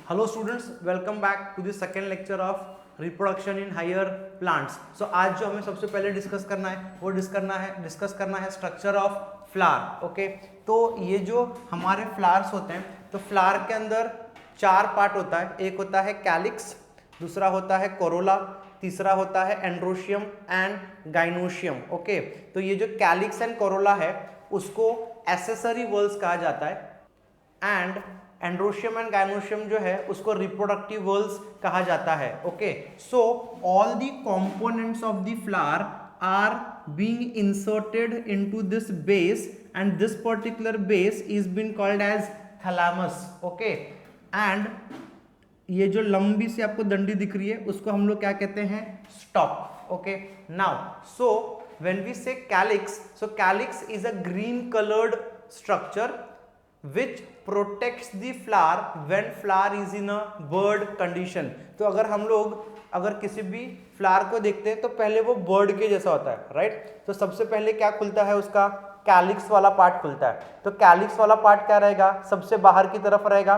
Hello students, welcome back to the second lecture of reproduction in higher plants. So आज जो हमें सबसे पहले डिस्कस करना है वो डिस्कस करना है स्ट्रक्चर ऑफ फ्लावर. ओके, तो ये जो हमारे फ्लावर्स होते हैं तो फ्लावर के अंदर चार पार्ट होता है. एक होता है कैलिक्स, दूसरा होता है कोरोला, तीसरा होता है एंड्रोशियम एंड गाइनोशियम. ओके, तो ये जो कैलिक्स एंड कोरोला है उसको एसेसरी वॉल्स कहा जाता है एंड एंड्रोशियम एंड गाइनोशियम जो है उसको रिप्रोडक्टिव वॉल्स कहा जाता है. Okay, so all the components of the flower are being inserted into this base and this particular base is been called as thalamus. Okay, and ये जो लंबी सी आपको डंडी दिख रही है उसको हम लोग क्या कहते हैं, stock. Okay, now so when we say calyx, so calyx is a green coloured structure which protects the flower when flower is in a bird condition. तो अगर किसी भी फ्लावर को देखते हैं तो पहले वो बर्ड के जैसा होता है, राइट. तो सबसे पहले क्या खुलता है, उसका कैलिक्स वाला पार्ट खुलता है. तो कैलिक्स वाला पार्ट क्या रहेगा, सबसे बाहर की तरफ रहेगा.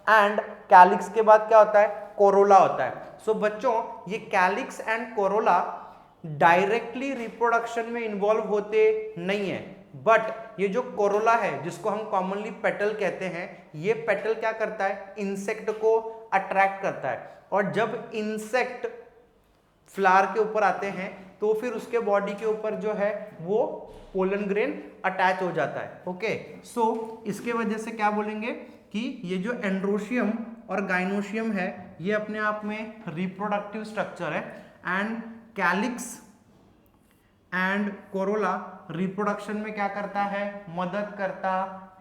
एंड कैलिक्स के बाद क्या होता है, कोरोला होता है. सो बच्चों, ये calyx and Corolla directly reproduction में इन्वॉल्व होते नहीं है, बट ये जो कोरोला है जिसको हम कॉमनली पेटल कहते हैं, ये पेटल क्या करता है, इंसेक्ट को अट्रैक्ट करता है. और जब इंसेक्ट फ्लावर के ऊपर आते हैं तो फिर उसके बॉडी के ऊपर जो है वो पोलन ग्रेन अटैच हो जाता है. ओके, सो इसके वजह से क्या बोलेंगे कि ये जो एंड्रोशियम और गाइनोशियम है ये अपने आप में रिप्रोडक्टिव स्ट्रक्चर है and calyx and corolla reproduction में क्या करता है, मदद करता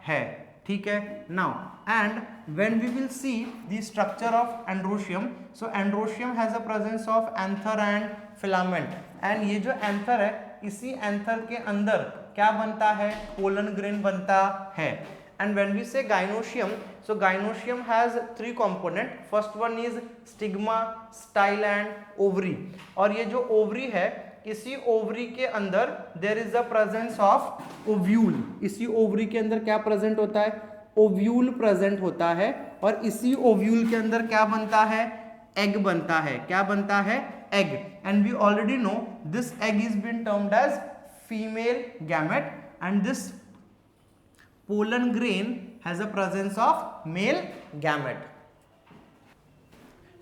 है. ठीक है, now and when we will see the structure of androecium, so androecium has a presence of anther and filament. And ये जो एंथर है, इसी एंथर के अंदर क्या बनता है, पोलन ग्रेन बनता है. And when we say gynoecium, so gynoecium has three component. First one is stigma, style and ovary. और ये जो ओवरी है, इसी ओवरी के अंदर there is a presence of ovule. इसी ओवरी के अंदर क्या प्रेजेंट होता है, ओव्यूल प्रेजेंट होता है. और इसी ओव्यूल के अंदर क्या बनता है, एग बनता है. क्या बनता है, egg. And we already know this egg is been termed as female gamete and this pollen grain has a presence of male gamete.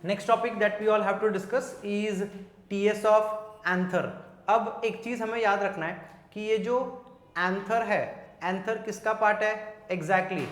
Next topic that we all have to discuss is TS of anther. अब एक चीज हमें याद रखना है कि ये जो एंथर है, एंथर किसका पार्ट है, एग्जैक्टली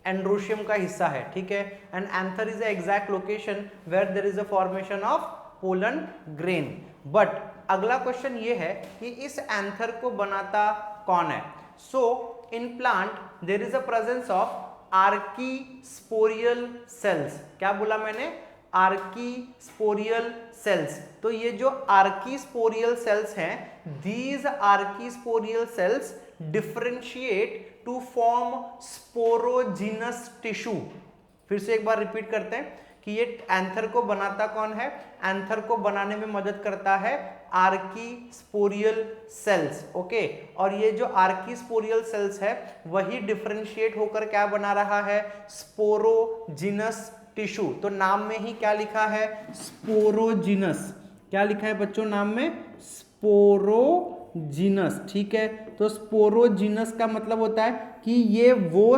एंड्रोशियम का हिस्सा है. ठीक है, and anther is a exact location where there is a formation of pollen grain. But अगला क्वेश्चन ये है कि इस एंथर को बनाता कौन है. So in plant there is a presence of archesporial cells. क्या बोला मैंने, आर्कीस्पोरियल सेल्स. तो ये जो आर्कीस्पोरियल सेल्स हैं, these archesporial cells differentiate to form sporogenous tissue. फिर से एक बार रिपीट करते हैं कि ये एंथर को बनाता कौन है, एंथर को बनाने में मदद करता है आर्कीस्पोरियल सेल्स. ओके, और ये जो आर्कीस्पोरियल सेल्स है वही डिफरेंशिएट होकर क्या बना रहा है, स्पोरोजिनस टिश्यू. तो नाम में ही क्या लिखा है, स्पोरोजिनस. क्या लिखा है बच्चों नाम में, स्पोरोजिनस. ठीक है, तो स्पोरोजिनस का मतलब होता है कि ये वो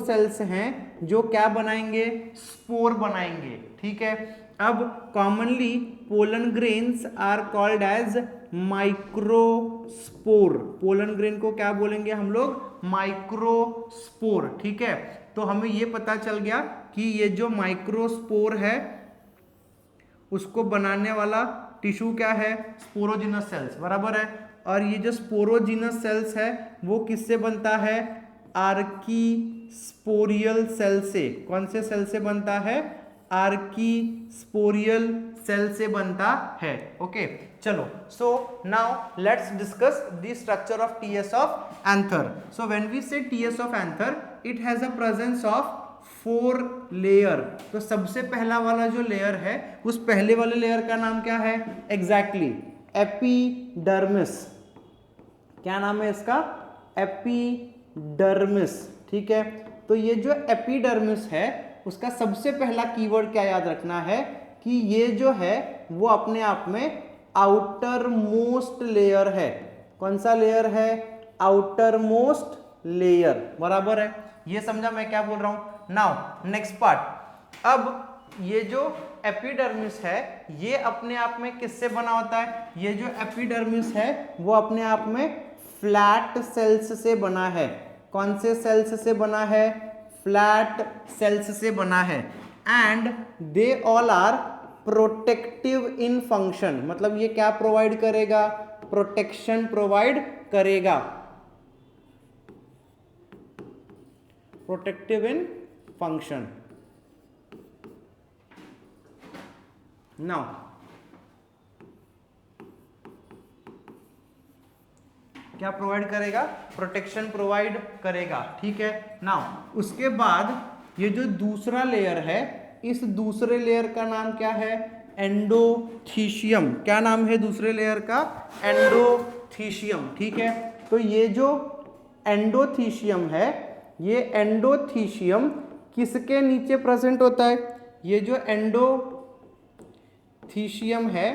सेल्स हैं जो क्या बनाएंगे, स्पोर बनाएंगे. ठीक है, अब commonly pollen grains are called as microspore. Pollen grain को क्या बोलेंगे हम लोग, माइक्रोस्पोर. ठीक है, तो हमें ये पता चल गया कि ये जो माइक्रोस्पोर है उसको बनाने वाला टिश्यू क्या है, स्पोरोजिनस सेल्स. बराबर है. और ये जो स्पोरोजिनस सेल्स है वो किससे बनता है, आर्कीस्पोरियल सेल से. कौन से सेल से बनता है, आर्कीस्पोरियल सेल से बनता है. ओके, चलो, so now let's discuss the structure of TS of anther. So when we say TS of anther, it has a presence of 4 layer. तो सबसे पहला वाला जो लेयर है, उस पहले वाले लेयर का नाम क्या है, एग्जैक्टली एपिडर्मिस. क्या नाम है इसका, एपिडर्मिस. ठीक है, तो ये जो एपिडर्मिस है उसका सबसे पहला कीवर्ड क्या याद रखना है कि ये जो है वो अपने आप में आउटर मोस्ट लेयर है। कौन सा लेयर है? आउटर मोस्ट लेयर, बराबर है। ये समझा मैं क्या बोल रहा हूं? Now next part. अब ये जो एपिडर्मिस है ये अपने आप में किससे बना होता है? ये जो एपिडर्मिस है वो अपने आप में फ्लैट सेल्स से बना है। कौन से सेल्स से बना है? फ्लैट सेल्स से बना है। And they all are protective in function, मतलब ये क्या प्रोवाइड करेगा? प्रोटेक्शन प्रोवाइड करेगा, प्रोटेक्टिव इन फंक्शन। नाउ क्या प्रोवाइड करेगा? प्रोटेक्शन प्रोवाइड करेगा, ठीक है। नाउ उसके बाद ये जो दूसरा लेयर है, इस दूसरे लेयर का नाम क्या है? एंडोथीशियम। क्या नाम है दूसरे लेयर का? एंडोथीशियम, ठीक है। तो ये जो एंडोथीशियम है, ये एंडोथीशियम किसके नीचे प्रेजेंट होता है? ये जो एंडोथीशियम है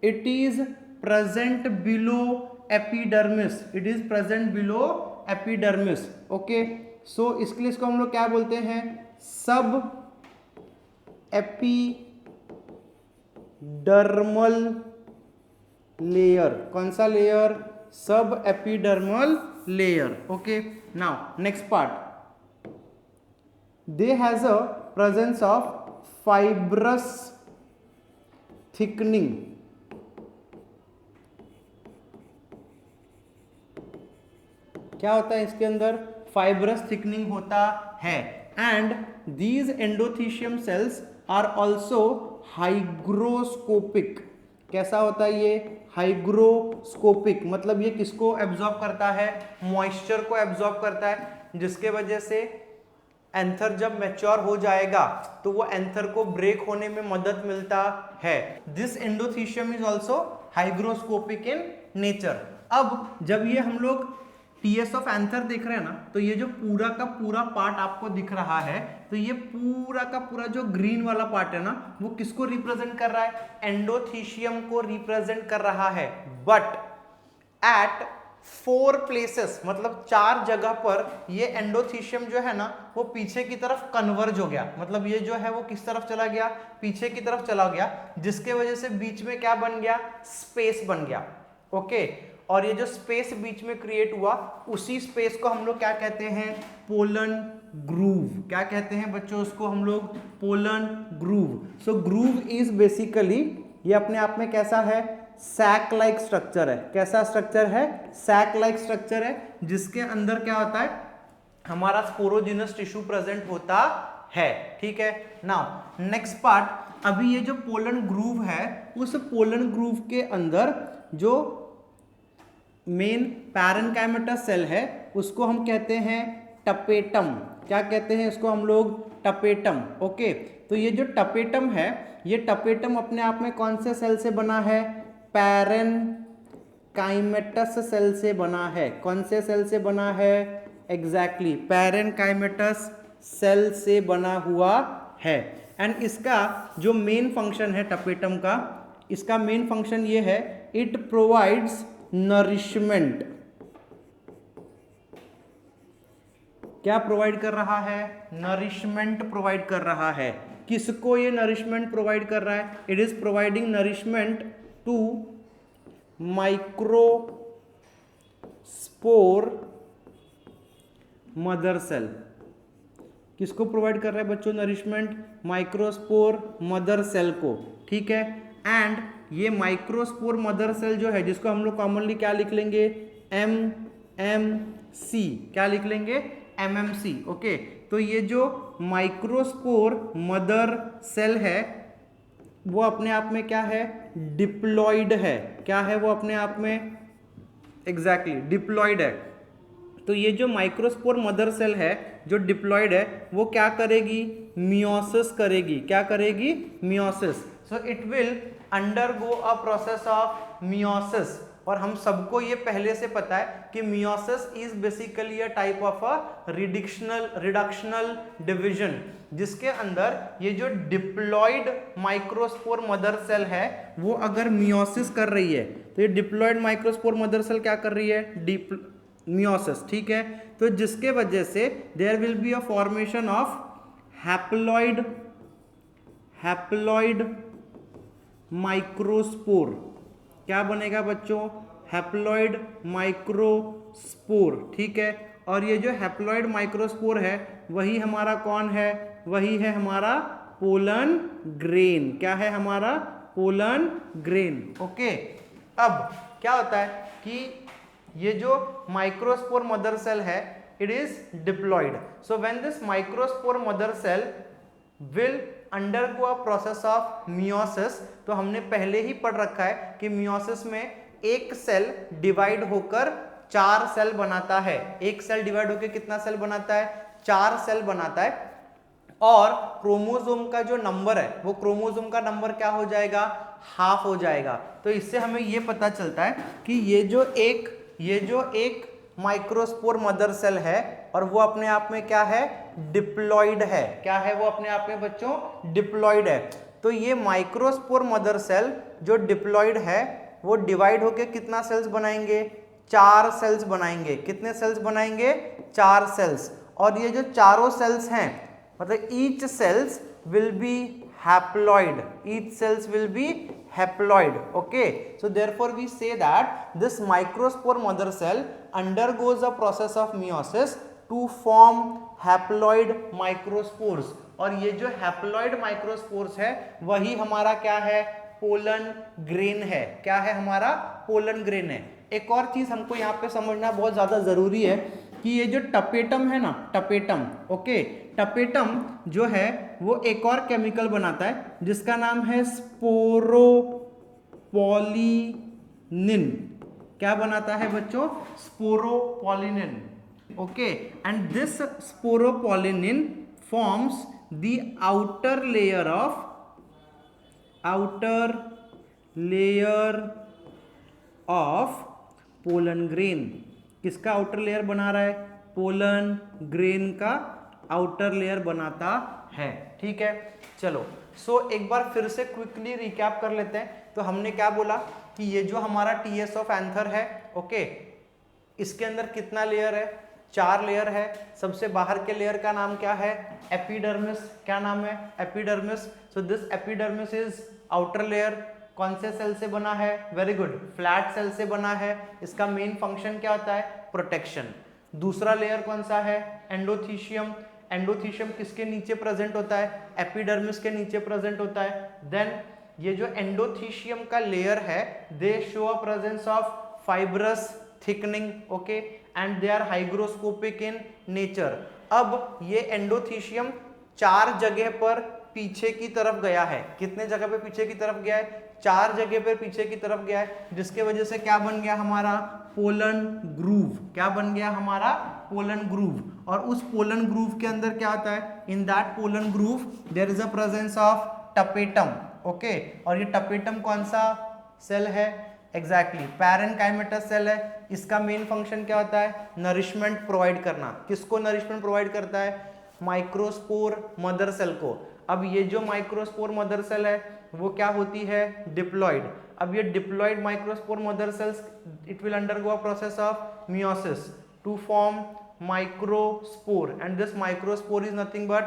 it is present below epidermis, it is present below epidermis, okay. सो इसके लिए इसको हम लोग क्या बोलते हैं? सब एपिडर्मल लेयर। कौन सा layer? Sub epidermal layer, okay. Now next part, they has a presence of fibrous thickening. क्या होता है इसके अंदर? फाइब्रस थिकनिंग होता है। And these endothecium cells are also hygroscopic. कैसा होता है ये? हाइग्रोस्कोपिक, मतलब ये किसको एब्जॉर्ब करता है? मॉइस्चर को एब्जॉर्ब करता है, जिसके वजह से एंथर जब मैच्योर हो जाएगा तो वो एंथर को ब्रेक होने में मदद मिलता है। This endothecium is also hygroscopic in nature. अब जब ये हम लोग टीएस ऑफ एंथर देख रहे हैं ना, तो ये जो पूरा का पूरा पार्ट आपको दिख रहा है, तो ये पूरा का पूरा जो ग्रीन वाला पार्ट है ना, वो किसको रिप्रेजेंट कर रहा है? एंडोथीशियम को रिप्रेजेंट कर रहा है। बट एट 4 प्लेसेस, मतलब 4 जगह पर ये एंडोथीशियम जो है ना वो पीछे की तरफ कन्वर्ज हो गया। मतलब ये जो है वो किस तरफ चला गया? पीछे की तरफ चला गया, जिसके वजह से बीच में क्या बन गया? स्पेस बन गया, ओके। और ये जो स्पेस बीच में क्रिएट हुआ, उसी स्पेस को हम लोग क्या कहते हैं? Pollen groove. क्या कहते हैं बच्चों उसको हम लोग? Pollen groove. So groove is basically, ये अपने आप में कैसा है? सैक लाइक स्ट्रक्चर है। कैसा स्ट्रक्चर है? सैक लाइक स्ट्रक्चर है, जिसके अंदर क्या होता है? हमारा स्पोरोजिनस टिश्यू प्रेजेंट होता है, ठीक है। नाउ नेक्स्ट पार्ट, अभी ये जो पोलन ग्रूव है, उस पोलन ग्रूव के अंदर जो मेन पैरेन्काइमेटस सेल है उसको हम कहते हैं टपेटम। क्या कहते हैं इसको हम लोग? Tapetum, okay. तो ये जो टपेटम है, ये टपेटम अपने आप में कौन से सेल से बना है? पैरेन्काइमेटस सेल से बना है। कौन से सेल से बना है? एग्जैक्टली पैरेन्काइमेटस सेल से बना हुआ है। एंड इसका जो मेन फंक्शन है टपेटम का, इसका मेन फंक्शन ये है, इट प्रोवाइड्स नरिशमेंट। क्या प्रोवाइड कर रहा है? नरिशमेंट प्रोवाइड कर रहा है। किसको ये नरिशमेंट प्रोवाइड कर रहा है? It is providing nourishment to microspore mother cell. किसको प्रोवाइड कर रहा है बच्चों नरिशमेंट? माइक्रोस्पोर मदर सेल को, ठीक है। एंड ये माइक्रोस्पोर मदर सेल जो है, जिसको हम लोग कॉमनली क्या लिख लेंगे? MMC। क्या लिख लेंगे? MMC, okay. तो ये जो माइक्रोस्पोर मदर सेल है वो अपने आप में क्या है? डिप्लॉइड है। क्या है वो अपने आप में? एग्जैक्टली डिप्लॉइड है। तो ये जो माइक्रोस्पोर मदर सेल है जो डिप्लॉइड है, वो क्या करेगी? मियोसिस करेगी। क्या करेगी? Meiosis. So it will undergo a process of meiosis और हम सबको ये पहले से पता है कि meiosis is basically a type of a reductional division, जिसके अंदर ये जो डिप्लॉयड माइक्रोस्पोर मदर सेल है वो अगर मियोसिस कर रही है तो ये डिप्लॉयड माइक्रोस्पोर मदर सेल क्या कर रही है, मियोसिस, ठीक है। तो जिसके वजह से there will be a formation of haploid microspore. क्या बनेगा बच्चों, हैप्लॉइड माइक्रोस्पोर, ठीक है। और ये जो हैप्लॉइड माइक्रोस्पोर है वही हमारा कौन है, वही है हमारा पोलन ग्रेन। क्या है हमारा, पोलन ग्रेन, ओके। अब क्या होता है कि ये जो माइक्रोस्पोर मदर सेल है it is diploid, so when this microspore mother cell will undergo a process of meiosis, तो हमने पहले ही पढ़ रखा है कि मियोसिस में एक सेल डिवाइड होकर 4 सेल बनाता है। एक सेल डिवाइड होकर कितना सेल बनाता है, 4 सेल बनाता है। और क्रोमोसोम का जो नंबर है वो क्रोमोसोम का नंबर क्या हो जाएगा, हाफ हो जाएगा। तो इससे हमें ये पता चलता है कि ये जो एक माइक्रोस्पोर मदर सेल है और वो अपने आप में क्या है, डिप्लॉयड है। क्या है वो अपने आप में बच्चों, डिप्लॉयड है। तो ये माइक्रोस्पोर मदर सेल जो डिप्लॉयड है वो डिवाइड होकर कितना सेल्स बनाएंगे, 4 सेल्स बनाएंगे। कितने सेल्स बनाएंगे, 4 सेल्स। और ये जो चारों सेल्स हैं मतलब each cells will be haploid, each cells will be haploid, okay. So therefore we say that this microspore mother cell undergoes a process of meiosis to form haploid microspores, और ये जो haploid microspores है वही हमारा क्या है, pollen grain है। क्या है हमारा, पोलन ग्रेन है। एक और चीज हमको यहाँ पे समझना बहुत ज्यादा जरूरी है कि ये जो टपेटम है ना, टपेटम, ओके, टपेटम जो है वो एक और केमिकल बनाता है जिसका नाम है स्पोरोपोलिनिन। क्या बनाता है बच्चों, sporopollenin, okay. And this sporopollenin forms the outer layer of pollen grain. किसका आउटर लेयर बना रहा है, पोलन ग्रेन का आउटर लेयर बनाता है, ठीक है। चलो सो एक बार फिर से क्विकली रिकैप कर लेते हैं। तो हमने क्या बोला कि ये जो हमारा टीएस ऑफ एंथर है, ओके, इसके अंदर कितना लेयर है, 4 लेयर है। सबसे बाहर के लेयर का नाम क्या है, एपिडर्मिस। क्या नाम है, epidermis. So this epidermis is outer layer. कौन से सेल से बना है, वेरी गुड, फ्लैट सेल से बना है। इसका मेन फंक्शन क्या होता है, प्रोटेक्शन। दूसरा लेयर कौन सा है, एंडोथीशियम। एंडोथीशियम किसके नीचे प्रेजेंट होता है, एपिडर्मिस के नीचे प्रेजेंट होता है। देन ये जो एंडोथीशियम का लेयर है they show a presence of fibrous thickening, okay, and they are hygroscopic in nature. अब ये एंडोथीशियम 4 जगह पर पीछे की तरफ गया है। कितने जगह पे पीछे की तरफ गया है, 4 जगह पे पीछे की तरफ गया है, जिसके वजह से क्या बन गया हमारा, पोलन ग्रूव। क्या बन गया हमारा, पोलन ग्रूव। और उस पोलन ग्रूव के अंदर क्या होता है, in that pollen groove there is a presence of tapetum, okay. और ये टपेटम कौन सा सेल है, एग्जैक्टली पैरेनकाइमेटस सेल है। इसका मेन फंक्शन क्या होता है, नरिशमेंट प्रोवाइड करना। किसको नरिशमेंट प्रोवाइड करता है, माइक्रोस्पोर मदर सेल को। अब ये जो माइक्रोस्पोर मदर सेल है वो क्या होती है, डिप्लॉयड। अब ये diploid microspore mother cells it will undergo a process of meiosis to form microspore, and this microspore is nothing but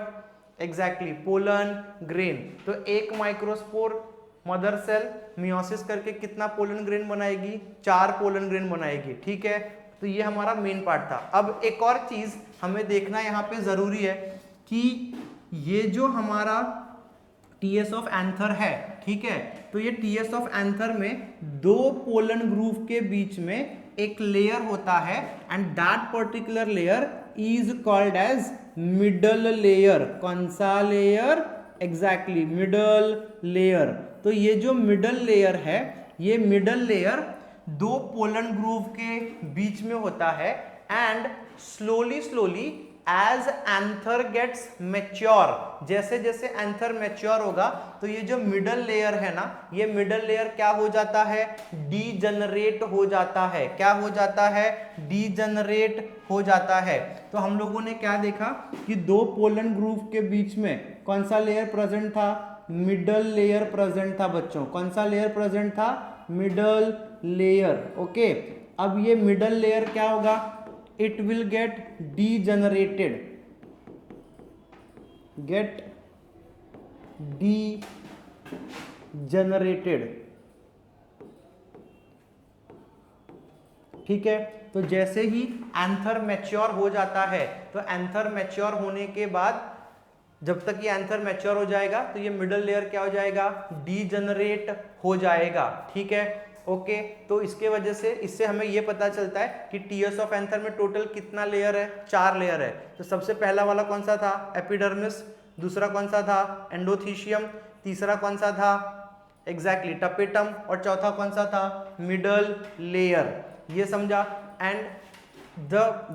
exactly pollen grain. तो एक माइक्रोस्पोर मदर सेल मियोसिस करके कितना पोलन ग्रेन बनाएगी, 4 पोलन ग्रेन बनाएगी, ठीक है। तो ये हमारा मेन पार्ट था। अब एक और चीज हमें देखना यहाँ पे जरूरी है कि ये जो हमारा टीएस ऑफ एंथर है, ठीक है, तो ये टीएस ऑफ एंथर में 2 पोलन ग्रूव के बीच में एक लेयर होता है, and that particular layer is called as middle layer. कौन सा लेयर, एग्जैक्टली मिडल लेयर। तो ये जो मिडल लेयर है, ये मिडल लेयर 2 पोलन ग्रूव के बीच में होता है, and slowly as anther gets mature, जैसे जैसे एंथर मैच्योर होगा तो ये जो मिडल लेयर है ना, ये मिडल लेयर क्या हो जाता है, डीजनरेट हो जाता है। क्या हो जाता है, डीजनरेट हो जाता है। तो हम लोगों ने क्या देखा कि दो पोलन ग्रुव के बीच में कौन सा लेयर प्रेजेंट था, मिडल लेयर प्रेजेंट था बच्चों। कौन सा लेयर प्रेजेंट था, मिडल लेयर। ओके, अब ये मिडल लेयर क्या होगा, it will get degenerated, ठीक है। तो जैसे ही एंथर मैच्योर हो जाता है, तो एंथर मैच्योर होने के बाद जब तक ये एंथर मैच्योर हो जाएगा तो ये मिडल लेयर क्या हो जाएगा, डीजनरेट हो जाएगा। ठीक है, ओके। तो इसके वजह से, इससे हमें ये पता चलता है कि टीयर्स ऑफ एंथर में टोटल कितना लेयर है, 4 लेयर है। तो सबसे पहला वाला कौन सा था, एपिडर्मिस। दूसरा कौन सा था, एंडोथीशियम। तीसरा कौन सा था, एग्जैक्टली टपेटम। और चौथा कौन सा था, मिडल लेयर। ये समझा। And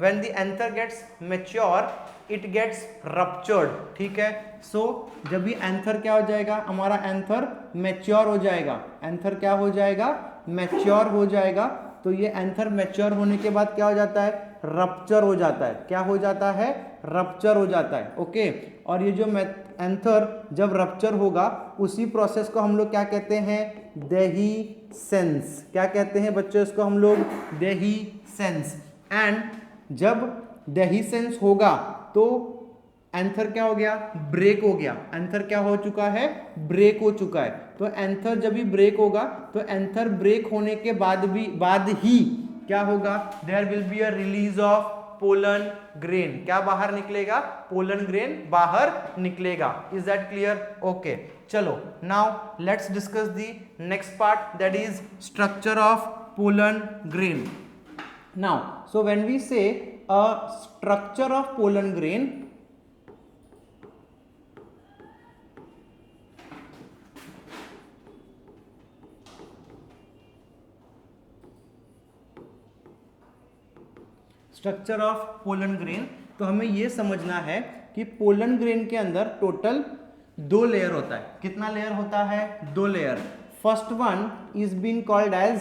when the anther gets mature it gets ruptured। ठीक है, सो जब भी एंथर क्या हो जाएगा, हमारा एंथर मैच्योर हो जाएगा। एंथर क्या हो जाएगा, मैच्योर हो जाएगा। तो ये एंथर मैच्योर होने के बाद क्या हो जाता है, रप्चर हो जाता है। क्या हो जाता है, रप्चर हो जाता है। ओके, और ये जो एंथर जब रप्चर होगा, उसी प्रोसेस को हम लोग क्या कहते हैं, देहीसेंस। क्या कहते हैं बच्चों इसको हम लोग, देहीसेंस। एंड जब देहीसेंस होगा तो एंथर क्या हो गया, ब्रेक हो गया। एंथर क्या हो चुका है, ब्रेक हो चुका है। तो एंथर जब भी ब्रेक होगा तो एंथर ब्रेक होने के बाद ही क्या होगा, there will be a release of pollen grain. क्या बाहर निकलेगा, पोलन ग्रेन बाहर निकलेगा। Is that clear, okay. चलो now let's discuss the next part, that is structure of pollen grain. Now, so when we say a structure of pollen grain, structure of pollen grain, तो हमें यह समझना है कि pollen grain के अंदर total 2 layer होता है। कितना लेयर होता है, 2 layer. First one is been called as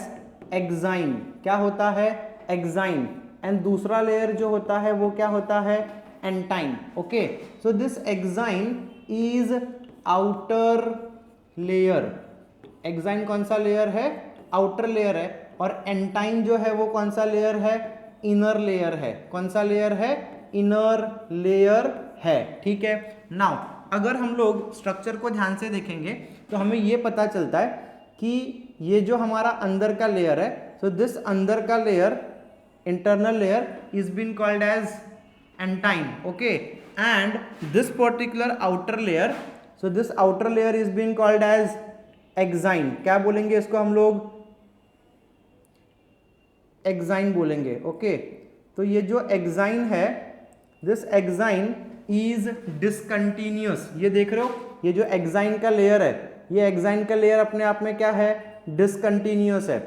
exine. क्या होता है, एक्साइन। एंड दूसरा लेयर जो होता है वो क्या होता है, एंटाइन। Okay, so this exine is outer layer. Exine कौन सा लेयर है, आउटर लेयर है। और एंटाइन जो है वो कौन सा लेयर है, इनर लेयर है। कौन सा लेयर है, इनर लेयर है। ठीक है, नाउ अगर हम लोग स्ट्रक्चर को ध्यान से देखेंगे तो हमें ये पता चलता है कि ये जो हमारा अंदर का लेयर है, सो दिस अंदर का layer, internal layer is been called as entine। okay, and this particular outer layer, so this outer layer is being called as exine। क्या बोलेंगे इसको हम लोग, exine बोलेंगे। ओके, तो ये जो exine है, this exine is discontinuous। ये देख रहे हो, ये जो exine का लेयर है, ये exine का लेयर अपने आप में क्या है, discontinuous है।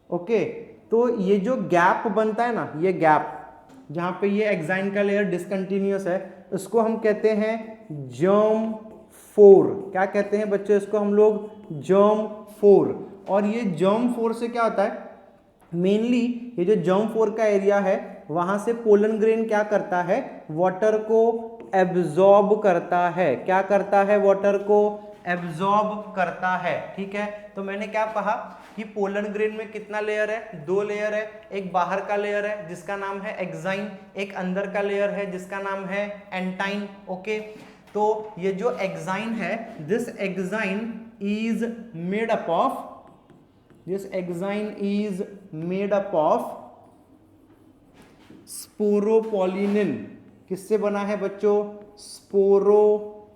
ओके, तो ये जो गैप बनता है ना, ये गैप जहां पे ये एक्साइन का लेयर डिसकंटिन्यूअस है, इसको हम कहते हैं जर्म फोर। क्या कहते हैं बच्चों इसको हम लोग, जर्म फोर। और ये जर्म फोर से क्या होता है, मेनली ये जो जर्म फोर का एरिया है, वहां से पोलन ग्रेन क्या करता है, वाटर को एब्जॉर्ब करता है। क्या करता है, वाटर को एब्जॉर्ब करता है। ठीक है, तो मैंने क्या कहा कि पोलन ग्रेन में कितना लेयर है, 2 लेयर है। एक बाहर का लेयर है जिसका नाम है एक्साइन, एक अंदर का लेयर है जिसका नाम है एंटाइन। ओके, तो ये जो एक्साइन है, this exine is made up of, this exine is made up of sporopollenin. किससे बना है बच्चों, स्पोरोपोलिनिन।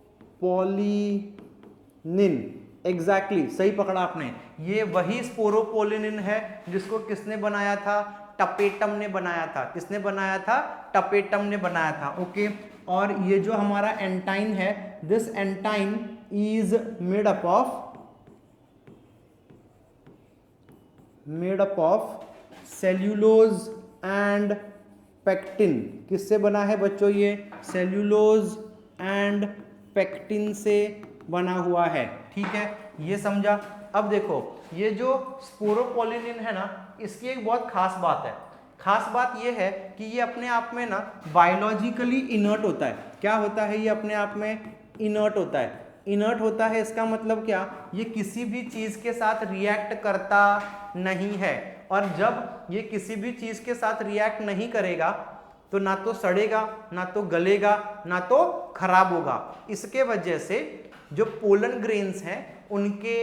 एग्जैक्टली सही पकड़ा आपने, ये वही स्पोरोपोलिनिन है जिसको किसने बनाया था, टपेटम ने बनाया था। किसने बनाया था, टपेटम ने बनाया था। ओके, और ये जो हमारा एंटाइन है, this एंटाइन is made up of cellulose and pectin किससे बना है बच्चों? ये सेल्यूलोज एंड पेक्टिन से बना हुआ है, ठीक है, ये समझा। अब देखो ये जो स्पोरोपोलिनिन है ना, इसकी एक बहुत खास बात है। खास बात ये है कि ये अपने आप में ना बायोलॉजिकली इनर्ट होता है। क्या होता है? ये अपने आप में इनर्ट होता है। इनर्ट होता है इसका मतलब क्या? ये किसी भी चीज के साथ रिएक्ट करता नहीं है, और जब ये किसी भी चीज के साथ रिएक्ट नहीं करेगा तो ना तो सड़ेगा, ना तो गलेगा, ना तो खराब होगा। इसके वजह से जो पोलन ग्रेन्स हैं उनके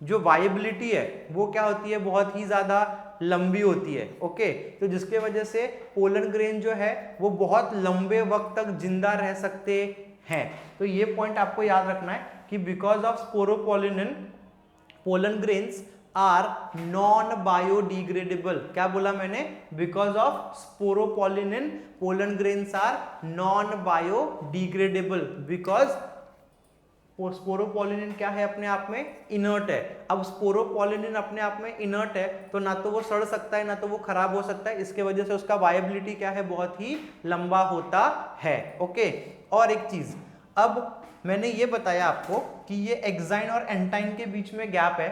जो वायबिलिटी है वो क्या होती है? बहुत ही ज्यादा लंबी होती है। ओके, तो जिसके वजह से पोलन ग्रेन जो है वो बहुत लंबे वक्त तक जिंदा रह सकते हैं। तो ये पॉइंट आपको याद रखना है कि because of sporopollenin pollen grains are non biodegradable. क्या बोला मैंने? Because of sporopollenin pollen grains are non biodegradable, because sporopollenin क्या है? अपने आप में इनर्ट है। अब स्पोरोपोलिनिन अपने आप में इनर्ट है तो ना तो वो सड़ सकता है, ना तो वो खराब हो सकता है। इसके वजह से उसका वायबिलिटी क्या है? बहुत ही लंबा होता है। ओके, और एक चीज, अब मैंने ये बताया आपको कि ये एक्साइन और एंटाइन के बीच में गैप है,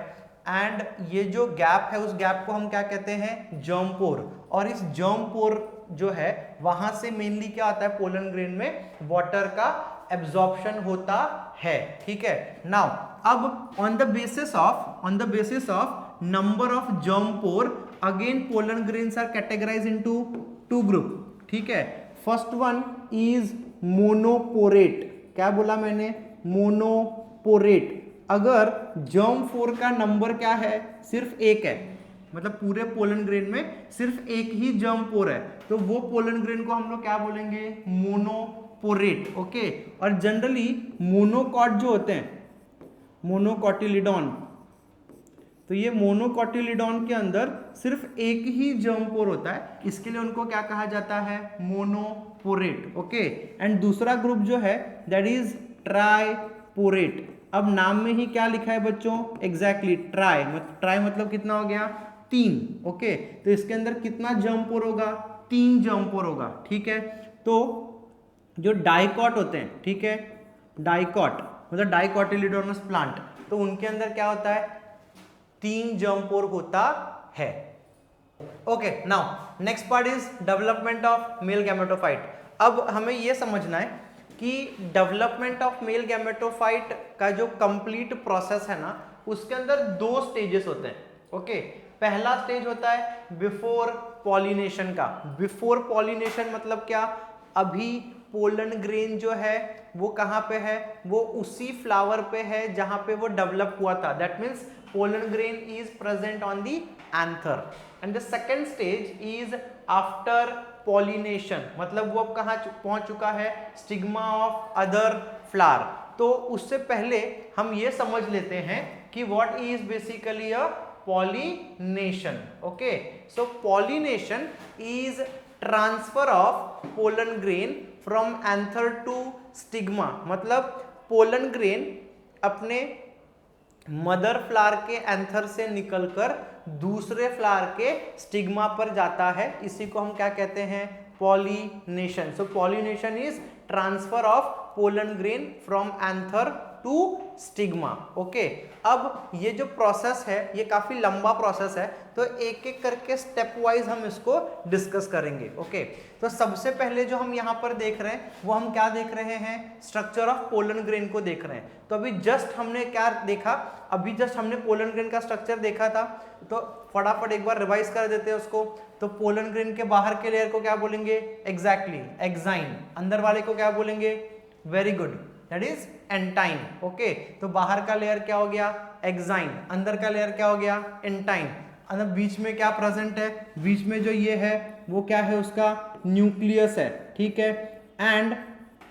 एंड ये जो गैप है उस गैप को हम क्या कहते हैं? जर्म पोर। और इस जर्म पोर जो है वहां से मेनली क्या आता है? पोलन ग्रेन में वाटर का एब्जॉर्प्शन होता है, ठीक है। नाउ अब on the basis of number of germ pore again pollen grains are categorized into two group, ठीक है। First one is monoporate. क्या बोला मैंने? मोनोपोरेट। अगर जर्म पोर का नंबर क्या है? सिर्फ एक है, मतलब पूरे पोलन ग्रेन में सिर्फ एक ही जर्म पोर है, तो वो पोलन ग्रेन को हम लोग क्या बोलेंगे? मोनोपोरेट। ओके, और जनरली मोनोकॉट जो होते हैं, मोनोकॉटिलिडॉन, तो ये मोनोकॉटिलिडॉन के अंदर सिर्फ एक ही जर्म पोर होता है, इसके लिए उनको क्या कहा जाता है? मोनोपोरेट। ओके, एंड दूसरा ग्रुप जो है दैट इज ट्राइपोरेट। अब नाम में ही क्या लिखा है बच्चों? Exactly try. ट्राई मतलब कितना हो गया? 3। ओके, तो इसके अंदर कितना जर्म पोर होगा? 3 जर्म पोर होगा, ठीक है। तो जो डाइकॉट होते हैं, ठीक है, डाइकॉट मतलब डाइकॉटिलिडोनस प्लांट, तो उनके अंदर क्या होता है? 3 जर्म पोर होता है। Okay, now next part is development of male gametophyte. अब हमें यह समझना है कि डेवलपमेंट ऑफ मेल गैमेटोफाइट का जो कंप्लीट प्रोसेस है ना, उसके अंदर 2 स्टेजेस होते हैं। ओके, पहला स्टेज होता है बिफोर पॉलिनेशन का। बिफोर पॉलिनेशन मतलब क्या? अभी पोलन ग्रेन जो है वो कहाँ पे है? वो उसी फ्लावर पे है जहां पे वो डेवलप हुआ था। That means pollen grain is present on the anther. And the second stage is after pollination, मतलब वो अब कहाँ पहुंच चुका है? Stigma of other flower. तो उससे पहले हम ये समझ लेते हैं कि what is basically a pollination. Okay, so pollination is transfer of pollen grain from anther to stigma. मतलब पोलन ग्रेन अपने मदर फ्लावर के एंथर से निकलकर दूसरे फ्लावर के स्टिग्मा पर जाता है। इसी को हम क्या कहते हैं? Pollination. So pollination is transfer of pollen grain from anther to stigma. Okay, अब ये जो प्रोसेस है ये काफी लंबा प्रोसेस है, तो एक एक करके स्टेप वाइज हम इसको डिस्कस करेंगे। ओके, तो सबसे पहले जो हम यहाँ पर देख रहे हैं वो हम क्या देख रहे हैं? स्ट्रक्चर ऑफ पोलन ग्रेन को देख रहे हैं। तो अभी जस्ट हमने क्या देखा? अभी जस्ट हमने पोलन ग्रेन का स्ट्रक्चर देखा था, तो फटाफट एक बार रिवाइज कर देते हैं उसको। तो पोलन ग्रेन के बाहर के लेयर को क्या बोलेंगे? Exactly exine. अंदर वाले को क्या बोलेंगे? Very good, that is एंटाइन। Okay, तो बाहर का लेयर क्या हो गया? एक्साइन। अंदर का लेयर क्या हो गया? एंटाइन। अंदर बीच में क्या प्रेजेंट है? बीच में जो ये है वो क्या है? उसका न्यूक्लियस है, ठीक है। And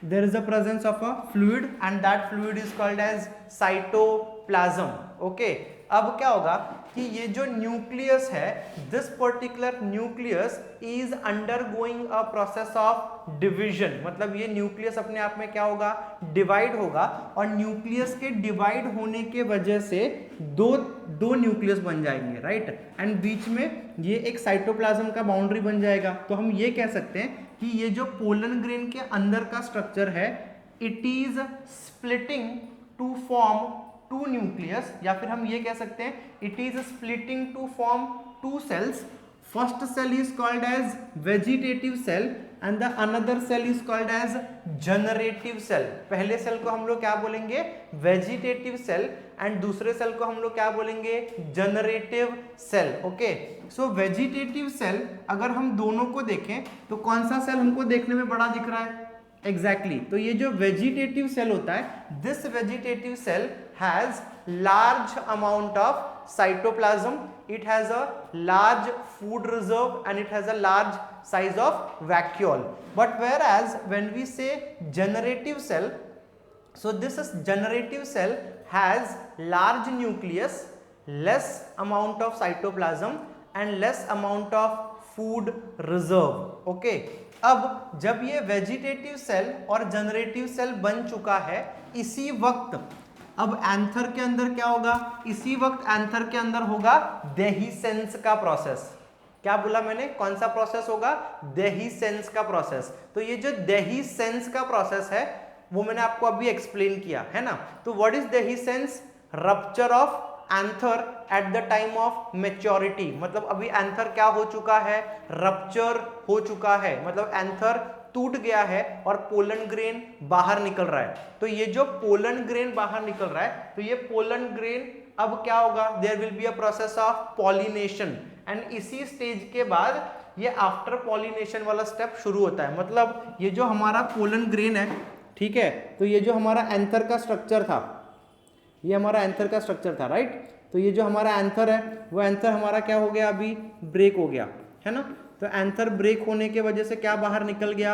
there is a presence of a fluid and that fluid is called as cytoplasm. Okay, अब क्या होगा कि ये जो न्यूक्लियस है, this particular nucleus is undergoing a process of division, मतलब ये न्यूक्लियस अपने आप में क्या होगा, डिवाइड होगा, और न्यूक्लियस के डिवाइड होने के वजह से दो न्यूक्लियस बन जाएंगे, राइट, एंड बीच में ये एक साइटोप्लाज्म का बाउंड्री बन जाएगा। तो हम ये कह सकते हैं कि ये जो पोलन ग्रेन के अंदर का स्ट्रक्चर है, it is splitting to form two nucleus, या फिर हम ये कह सकते हैं it is splitting to form two cells. First cell is called as vegetative cell and the another cell is called as generative cell. पहले cell को हम लोग क्या बोलेंगे, वेजिटेटिव सेल, एंड दूसरे सेल को हम लोग क्या बोलेंगे, generative cell. Okay, so vegetative cell अगर हम दोनों को देखें तो कौन सा सेल हमको देखने में बड़ा दिख रहा है, एग्जैक्टली तो ये जो वेजिटेटिव सेल होता है, this vegetative cell has large amount of cytoplasm, it has a large food reserve and it has a large size of vacuole. But whereas when we say generative cell, so this is generative cell has large nucleus, less amount of cytoplasm and less amount of food reserve. Okay, अब जब ये vegetative cell और generative cell बन चुका है, इसी वक्त अब एंथर के अंदर क्या होगा, इसी वक्त एंथर के अंदर होगा देहीसेंस का प्रोसेस। क्या बोला मैंने, कौन सा प्रोसेस होगा, देहीसेंस का प्रोसेस। तो ये जो देहीसेंस का प्रोसेस है वो मैंने आपको अभी एक्सप्लेन किया है ना। तो what is dehiscence, rupture of anther at the time of maturity, मतलब अभी एंथर क्या हो चुका है, रप्चर हो चुका है, मतलब एंथर टूट गया है और पोलन ग्रेन बाहर निकल रहा है। तो ये जो पोलन ग्रेन बाहर निकल रहा है, तो ये पोलन ग्रेन अब क्या होगा, there will be a process of pollination, and इसी स्टेज के बाद ये आफ्टर पॉलिनेशन वाला स्टेप शुरू होता है। मतलब ये जो हमारा पोलन ग्रेन है, ठीक है, तो ये जो हमारा एंथर का स्ट्रक्चर था, ये हमारा एंथर का स्ट्रक्चर था, राइट। तो ये जो हमारा एंथर है, वो एंथर हमारा क्या हो गया, अभी ब्रेक हो गया है ना। तो एंथर ब्रेक होने के वजह से क्या बाहर निकल गया,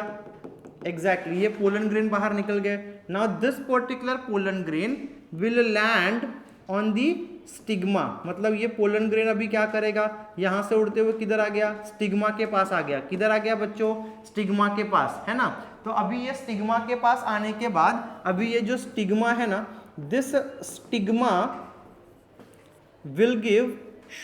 एग्जैक्टली ये पोलन ग्रेन बाहर निकल गए। Now this particular pollen grain will land on the stigma, मतलब ये पोलन ग्रेन अभी क्या करेगा, यहां से उड़ते हुए किधर आ गया, स्टिग्मा के पास आ गया। किधर आ गया बच्चों, स्टिग्मा के पास, है ना। तो अभी ये स्टिग्मा के पास आने के बाद अभी ये जो स्टिग्मा है ना, this stigma will give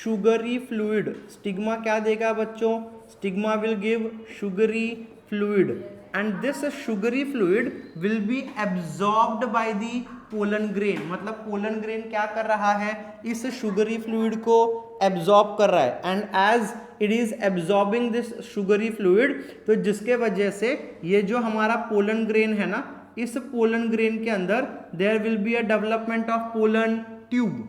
sugary fluid. Stigma क्या देगा बच्चों, stigma will give sugary fluid, and this sugary fluid will be absorbed by the pollen grain, मतलब पोलन ग्रेन क्या कर रहा है, इस शुगरी फ्लूइड को एब्जॉर्ब कर रहा है, and as it is absorbing this sugary fluid, तो जिसके वजह से ये जो हमारा पोलन ग्रेन है ना, इस पोलन ग्रेन के अंदर there will be a development of pollen tube.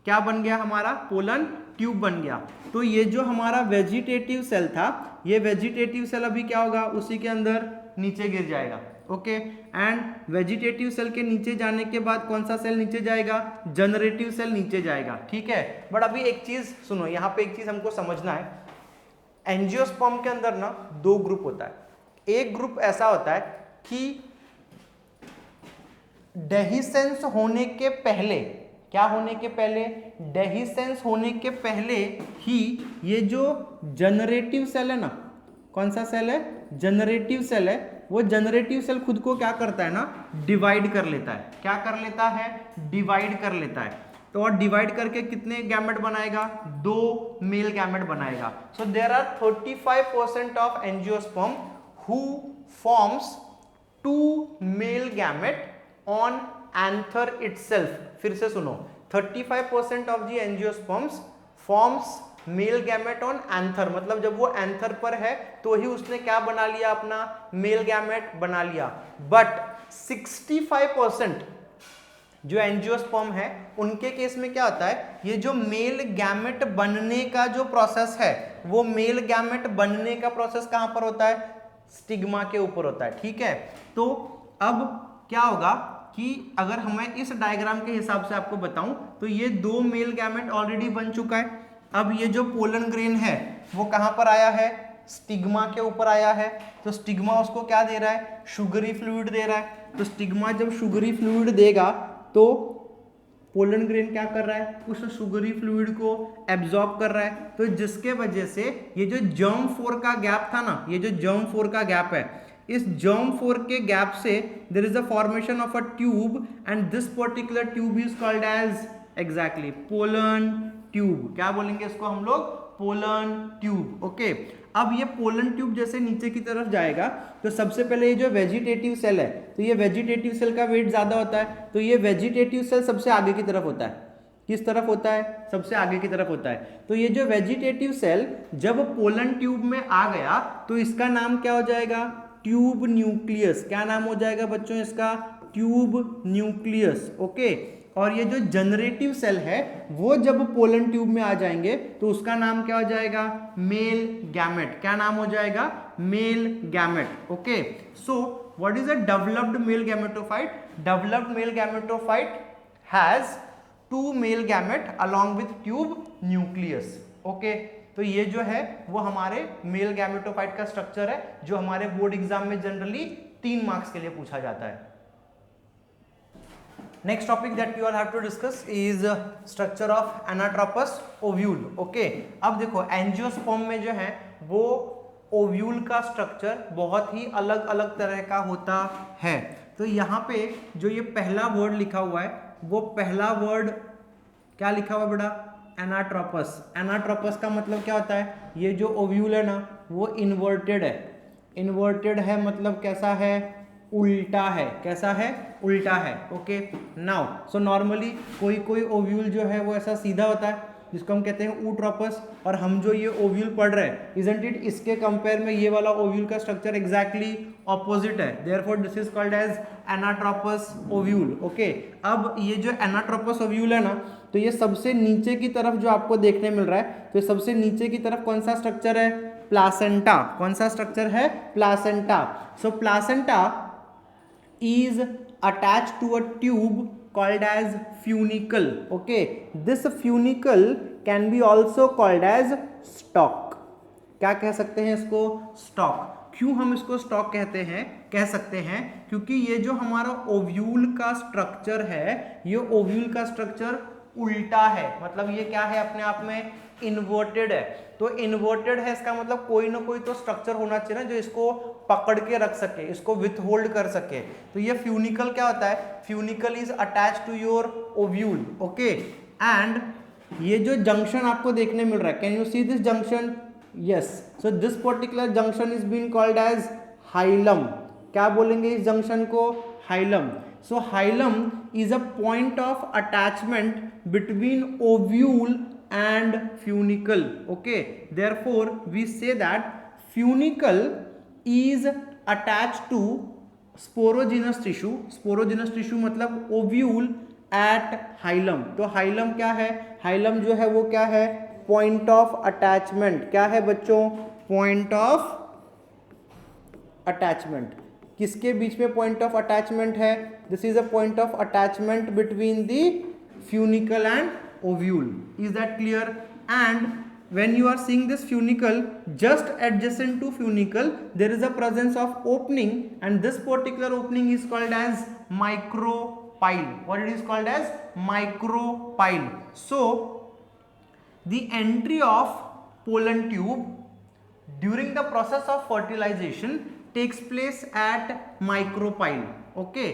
क्या बन गया हमारा, पोलन ट्यूब बन गया। तो ये जो हमारा वेजिटेटिव सेल था, ये वेजिटेटिव सेल अभी क्या होगा, उसी के अंदर नीचे गिर जाएगा। ओके, एंड वेजिटेटिव सेल के नीचे जाने के बाद कौन सा सेल नीचे जाएगा, जनरेटिव सेल नीचे जाएगा, ठीक है। बट अभी एक चीज सुनो, यहाँ पे एक चीज हमको समझना है, एंजियोस्पर्म के अंदर ना दो ग्रुप होता है। एक ग्रुप ऐसा होता है कि डेहिसेंस होने के पहले, क्या होने के पहले, डेहिसेंस होने के पहले ही ये जो जनरेटिव सेल है ना, कौन सा सेल है, जनरेटिव सेल है, वो जनरेटिव सेल खुद को क्या करता है ना, डिवाइड कर लेता है। क्या कर लेता है, डिवाइड कर लेता है। तो और डिवाइड करके कितने गैमेट बनाएगा, 2 मेल गैमेट बनाएगा। So there are 35% of angiosperm who forms 2 male gamete on anther itself. फिर से सुनो, 35% of the angiosperms forms male gamete on anther, मतलब जब वो एंथर पर है तो ही उसने क्या बना लिया, अपना मेल गैमेट बना लिया। बट 65% जो एंजियोस्पर्म है उनके केस में क्या होता है, ये जो मेल गैमेट बनने का जो प्रोसेस है, वो मेल गैमेट बनने का प्रोसेस कहां पर होता है, स्टिग्मा के ऊपर होता है, ठीक है। तो अब क्या होगा कि अगर हमें इस डायग्राम के हिसाब से आपको बताऊं तो ये 2 मेल गैमेट ऑलरेडी बन चुका है। अब ये जो पोलन ग्रेन है वो कहां पर आया है, स्टिग्मा के ऊपर आया है। तो स्टिग्मा उसको क्या दे रहा है, शुगरी फ्लूइड दे रहा है। तो स्टिग्मा जब शुगरी फ्लूइड देगा तो पोलन ग्रेन क्या कर रहा है, उस शुगरी फ्लूइड को एब्जॉर्ब कर रहा है, तो जिसके वजह से ये जो जर्म फोर का गैप था ना, ये जो जर्म फोर का गैप है, इस जर्म फोर के गैप से there is a formation of a tube and this particular tube is called as exactly pollen tube. क्या बोलेंगे इसको हम लोग, पोलन ट्यूब। ओके, अब ये पोलन ट्यूब जैसे नीचे की तरफ जाएगा तो सबसे पहले ये जो वेजिटेटिव सेल है, तो ये वेजिटेटिव सेल का वेट ज्यादा होता है, तो ये वेजिटेटिव सेल सबसे आगे की तरफ होता है। किस तरफ होता है, सबसे आगे की तरफ होता है। तो ये जो वेजिटेटिव सेल जब पोलन ट्यूब में आ गया तो इसका नाम क्या हो जाएगा, ट्यूब न्यूक्लियस। क्या नाम हो जाएगा बच्चों इसका, ट्यूब न्यूक्लियस। ओके, और ये जो जनरेटिव सेल है वो जब पोलन ट्यूब में आ जाएंगे तो उसका नाम क्या हो जाएगा, मेल गैमेट। क्या नाम हो जाएगा, male gamete. Okay, so what is a developed male gametophyte, developed male gametophyte has 2 male gamete along with tube nucleus. Okay, तो ये जो है वो हमारे मेल गैमेटोफाइट का स्ट्रक्चर है जो हमारे बोर्ड एग्जाम में जनरली 3 मार्क्स के लिए पूछा जाता है। Next topic that we all have to discuss is structure of anatropous ovule. Okay, अब देखो एंजियोस्पर्म में जो है वो ओव्यूल का स्ट्रक्चर बहुत ही अलग अलग तरह का होता है। तो यहाँ पे जो ये पहला वर्ड लिखा हुआ है वो पहला वर्ड क्या लिखा हुआ है बेटा, एनाट्रोपस। एनाट्रोपस का मतलब क्या होता है, ये जो ओव्यूल है ना वो इन्वर्टेड है। इन्वर्टेड है मतलब कैसा है, उल्टा है। कैसा है, उल्टा है। ओके, नाउ सो नॉर्मली कोई कोई ओव्यूल जो है वो ऐसा सीधा होता है जिसको हम कहते हैं ऊट्रोपस, और हम जो ये ओव्यूल पढ़ रहे हैं इजंट इट, इसके कंपेयर में ये वाला ओव्यूल का स्ट्रक्चर एग्जैक्टली ऑपोजिट है, therefore this is called as anatropous ovule. Okay, अब ये जो एनाट्रोपस ओव्यूल है ना तो ये सबसे नीचे की तरफ जो आपको देखने मिल रहा है, तो सबसे नीचे की तरफ कौन सा स्ट्रक्चर है, प्लासेंटा। कौन सा स्ट्रक्चर है, placenta. So placenta is attached to a tube called as funicle. Okay, this funicle can be also called as stalk. क्या कह सकते हैं इसको, स्टॉक। क्यों हम इसको स्टॉक कहते हैं, कह सकते हैं क्योंकि ये जो हमारा ओव्यूल का स्ट्रक्चर है, ये ओव्यूल का स्ट्रक्चर उल्टा है, मतलब ये क्या है, अपने आप में इन्वर्टेड है। तो इन्वर्टेड है इसका मतलब कोई ना कोई तो स्ट्रक्चर होना चाहिए ना जो इसको पकड़ के रख सके, इसको विथ होल्ड कर सके। तो ये फ्यूनिकल क्या होता है, funicle is attach to your ovule. Okay, and ये जो जंक्शन आपको देखने मिल रहा है, can you see this junction, yes, so this particular junction is been called as hilum. क्या बोलेंगे इस जंक्शन को, hilum. So hilum is a point of attachment between ovule and funicle. Okay, therefore we say that funicle is attached to sporogenous tissue. sporogenous tissue मतलब ovule at hilum. तो hilum क्या है, hilum जो है वो क्या है, point of attachment. क्या है बच्चों, point of attachment. किसके बीच में point of attachment है, this is a point of attachment between the funicle and ovule. Is that clear? And when you are seeing this funicle, just adjacent to funicle there is a presence of opening, and this particular opening is called as micropyle. What it is called as, micropyle. So the entry of pollen tube during the process of fertilization takes place at micropyle. Okay,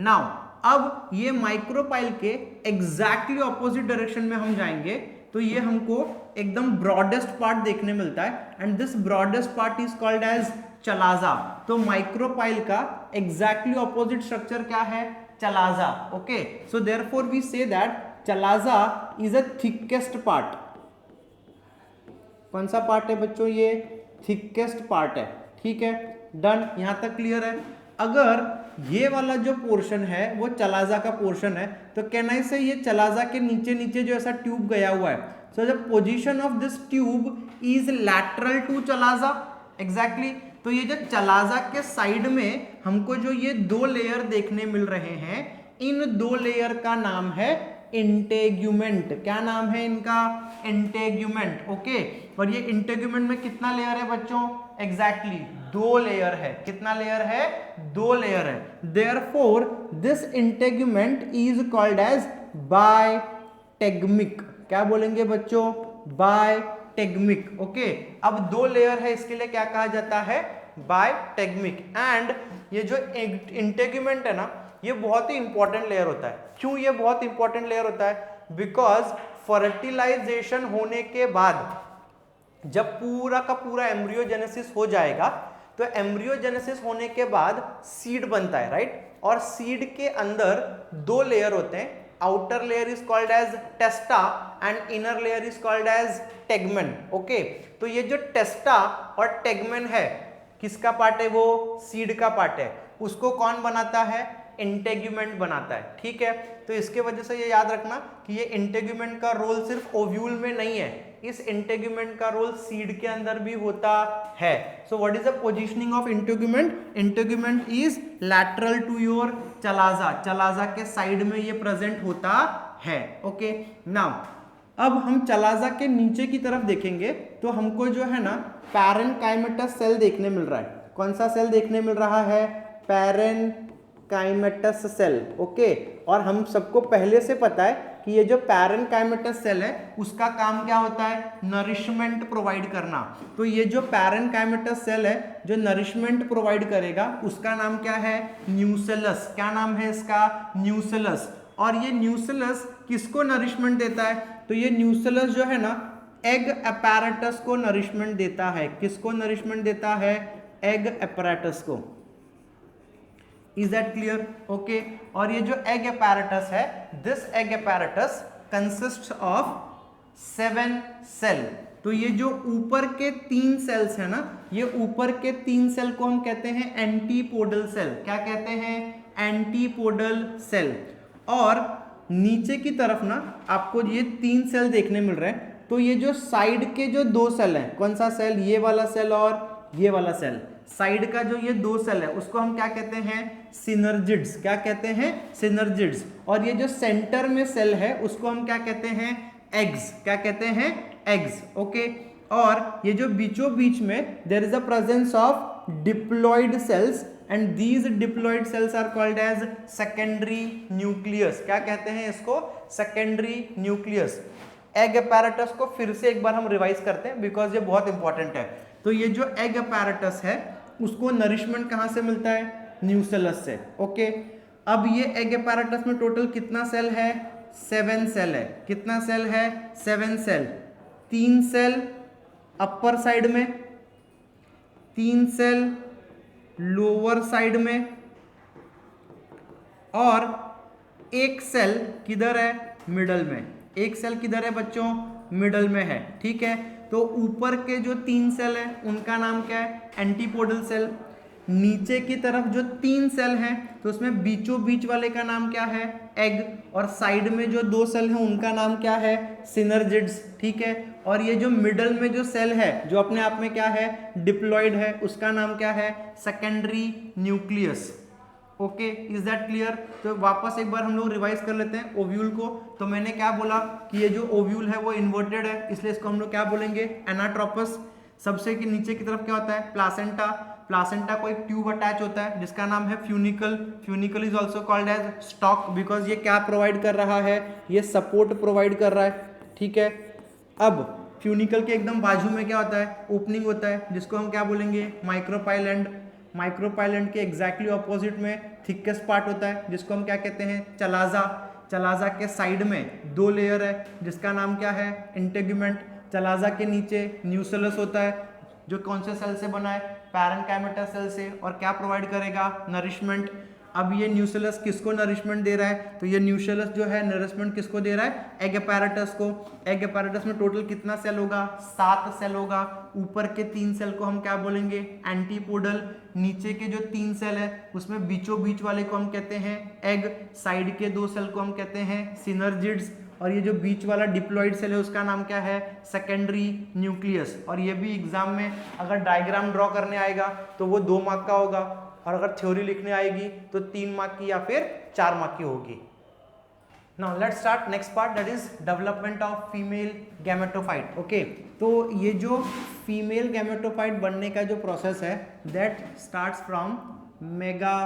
now अब ये micropyle के exactly opposite direction में हम जाएंगे तो ये हमको एकदम ब्रॉडेस्ट पार्ट देखने मिलता है, and this broadest part is called as chalaza. तो माइक्रोपाइल का एग्जैक्टली ऑपोजिट स्ट्रक्चर क्या है, chalaza. Okay, so therefore we say that chalaza is a thickest part. कौन सा पार्ट है बच्चों, ये थिकेस्ट पार्ट है। ठीक है, डन, यहां तक क्लियर है। अगर ये वाला जो पोर्शन है वो चलाजा का पोर्शन है तो कैन आई से ये चलाजा के नीचे नीचे जो ऐसा ट्यूब गया हुआ है, so the position of this tube is lateral to chalaza. Exactly, तो ये जो चलाजा के साइड में हमको जो ये 2 लेयर देखने मिल रहे हैं, इन 2 लेयर का नाम है इंटेग्यूमेंट। क्या नाम है इनका, इंटेग्यूमेंट। ओके, और ये इंटेग्यूमेंट में कितना लेयर है बच्चों, एग्जैक्टली 2 लेयर है। कितना लेयर है, 2 लेयर है। Therefore this integument is called as bitegmic. क्या बोलेंगे बच्चों? बायटेगमिक। ओके, अब 2 लेयर है, इसके लिए क्या कहा जाता है? बायटेगमिक। एंड ये जो इंटेग्यूमेंट है ना, ये बहुत ही इंपॉर्टेंट लेयर होता है। क्यों ये बहुत इंपॉर्टेंट लेयर होता है? बिकॉज फर्टिलाइजेशन होने के बाद जब पूरा का पूरा एम्ब्रियोजेनेसिस हो जाएगा, तो एम्ब्रियोजेनेसिस होने के बाद सीड बनता है, राइट? और सीड के अंदर 2 लेयर होते हैं। Outer layer is called as testa and inner layer is called as tegmen. Okay, तो ये जो टेस्टा और टेगमेन है, किसका पार्ट है? वो सीड का पार्ट है। उसको कौन बनाता है? इंटेग्यूमेंट बनाता है। ठीक है, तो इसके वजह से ये याद रखना कि ये इंटेग्यूमेंट का रोल सिर्फ ओव्यूल में नहीं है, इस इंटेग्यूमेंट का रोल सीड के अंदर भी होता है। So what is the positioning of integument? Integument is lateral to your chalaza. Chalaza के साइड में ये प्रेजेंट होता है। ओके, नाउ अब हम चलाजा के नीचे की तरफ देखेंगे तो हमको जो है ना पैरेन्काइमेटस सेल देखने मिल रहा है। कौन सा सेल देखने मिल रहा है? Parenchymatous cell. ओके, और हम सबको पहले से पता है कि ये जो पैरेन्काइमेटस सेल है उसका काम क्या होता है? नरिशमेंट प्रोवाइड करना। तो ये जो पैरेन्काइमेटस सेल है जो नरिशमेंट प्रोवाइड करेगा उसका नाम क्या है? न्यूसेलस। क्या नाम है इसका? न्यूसेलस। और ये न्यूसेलस किसको नरिशमेंट देता है? तो ये न्यूसेलस जो है ना एग अपैरेटस को नरिशमेंट देता है। किसको नरिशमेंट देता है? एग अपैरेटस को। Is that clear? ओके, और ये जो एग अपैरेटस है, this egg apparatus consist of 7 cell. तो ये जो ऊपर के 3 सेल्स है ना, ये ऊपर के 3 सेल को हम कहते हैं एंटीपोडल सेल। क्या कहते हैं? Antipodal cell. और नीचे की तरफ ना आपको ये 3 सेल देखने मिल रहे हैं। तो ये जो साइड के जो 2 सेल हैं, कौन सा सेल? ये वाला सेल और ये वाला सेल। साइड का जो ये 2 सेल है उसको हम क्या कहते हैं? सिनर्जिड्स। क्या कहते हैं? सिनर्जिड्स। और ये जो सेंटर में सेल है उसको हम क्या कहते हैं? एग्स। क्या कहते हैं? एग्स। ओके, और ये जो बीचों बीच में there is a presence of diploid cells and these diploid cells are called as secondary nucleus. क्या कहते हैं इसको? Secondary nucleus. एग अपैरेटस को फिर से एक बार हम रिवाइज करते हैं बिकॉज ये बहुत इंपॉर्टेंट है। तो ये जो एग अपैरेटस है उसको नरिशमेंट कहां से मिलता है? न्यूसेलस से। ओके, अब ये एग अपैरेटस में टोटल कितना सेल है? 7 सेल है। कितना सेल है? 7 सेल। 3 सेल अपर साइड में, 3 सेल लोअर साइड में, और 1 सेल किधर है? मिडल में। 1 सेल किधर है बच्चों? मिडल में है। ठीक है, तो ऊपर के जो 3 सेल हैं उनका नाम क्या है? Antipodal cell. नीचे की तरफ जो 3 सेल हैं तो उसमें बीचों बीच वाले का नाम क्या है? एग। और साइड में जो 2 सेल हैं उनका नाम क्या है? सिनर्जिड्स। ठीक है, और ये जो मिडल में जो सेल है जो अपने आप में क्या है? डिप्लॉइड है, उसका नाम क्या है? Secondary nucleus. Okay, is that clear? तो वापस एक बार हम लोग रिवाइज कर लेते हैं ओव्यूल को। तो मैंने क्या बोला कि ये जो ओव्यूल है वो इन्वर्टेड है, इसलिए इसको हम लोग क्या बोलेंगे? एनाट्रोपस। सबसे के नीचे की तरफ क्या होता है? प्लासेंटा। प्लासेंटा को एक ट्यूब अटैच होता है जिसका नाम है funicle. Funicle is also called as stalk because ये क्या प्रोवाइड कर रहा है? ये सपोर्ट प्रोवाइड कर रहा है। ठीक है, अब फ्यूनिकल के एकदम बाजू में क्या होता है? ओपनिंग होता है जिसको हम क्या बोलेंगे? माइक्रोपाइलेंड। माइक्रोपाइलेंड के एग्जैक्टली ऑपोजिट में थिकेस्ट पार्ट होता है जिसको हम क्या कहते हैं? चलाजा। चलाजा के साइड में 2 लेयर है जिसका नाम क्या है? इंटेग्यूमेंट। चलाजा के नीचे न्यूसेलस होता है जो कौन से सेल से बना है? पैरेन्काइमेटस सेल से। और क्या प्रोवाइड करेगा? नरिशमेंट। अब ये न्यूसेलस किसको नरिशमेंट दे रहा है? तो ये न्यूसेलस जो है नरिशमेंट किसको दे रहा है? एग अपैरेटस को। एग अपैरेटस में टोटल कितना सेल होगा? 7 सेल होगा। ऊपर के 3 सेल को हम क्या बोलेंगे? एंटीपोडल। नीचे के जो 3 सेल है उसमें बीचों बीच वाले को हम कहते हैं एग। साइड के 2 सेल को हम कहते हैं सिनर्जिड्स। और ये जो बीच वाला डिप्लॉइड सेल है उसका नाम क्या है? Secondary nucleus. और ये भी एग्जाम में अगर डायग्राम ड्रॉ करने आएगा तो वो 2 मार्क का होगा, और अगर थ्योरी लिखने आएगी तो 3 मार्क की या फिर 4 मार्क की होगी। Now let's start next part, that is development of female gametophyte. Okay, तो ये जो फीमेल गैमेटोफाइट बनने का जो प्रोसेस है that starts from mega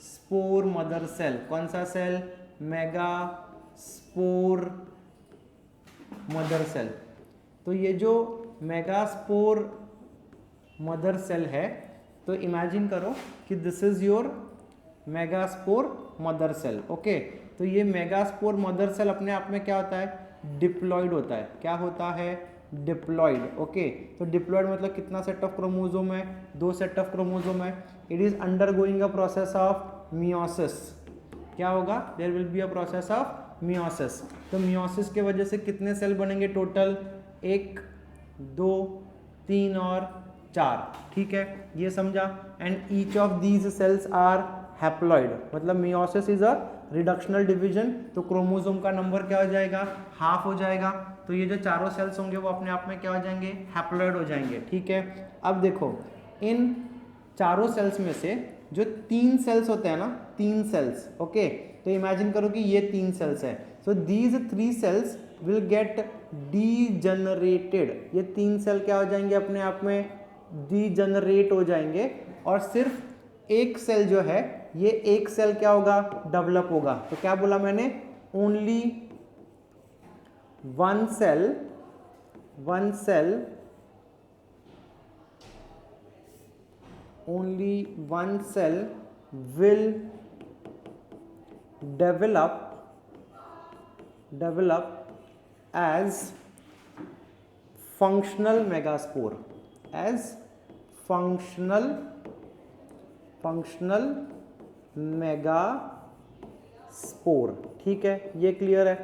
spore mother cell. कौन सा सेल? Megaspore mother cell. तो ये जो मेगास्पोर मदर सेल है, तो इमेजिन करो कि this is your megaspore mother cell. Okay, तो ये मेगास्पोर मदर सेल अपने आप में क्या होता है? डिप्लॉयड होता है। क्या होता है? डिप्लॉयड। ओके, तो डिप्लॉयड मतलब कितना सेट ऑफ क्रोमोसोम है? 2 सेट ऑफ क्रोमोसोम है। It is undergoing a process of meiosis. क्या होगा? There will be a process of meiosis. तो मियोसिस के वजह से कितने सेल बनेंगे टोटल? 1 2 3 और 4। ठीक है, ये समझा। And each of these cells are haploid, मतलब meiosis is a reductional division. तो क्रोमोसोम का नंबर क्या हो जाएगा? हाफ हो जाएगा। तो ये जो चारों सेल्स होंगे वो अपने आप में क्या हो जाएंगे? हैप्लॉइड हो जाएंगे। ठीक है, अब देखो इन चारों सेल्स में से जो 3 सेल्स होते हैं ना, 3 सेल्स, ओके, तो इमेजिन करो कि ये 3 सेल्स है। So these 3 cells will get degenerated. ये 3 सेल क्या हो जाएंगे? अपने आप में डीजनरेट हो जाएंगे, और सिर्फ एक सेल जो है, ये एक सेल क्या होगा? डेवलप होगा। तो क्या बोला मैंने? Only one cell only one cell will develop as functional megaspore, as functional megaspore. ठीक है, ये क्लियर है।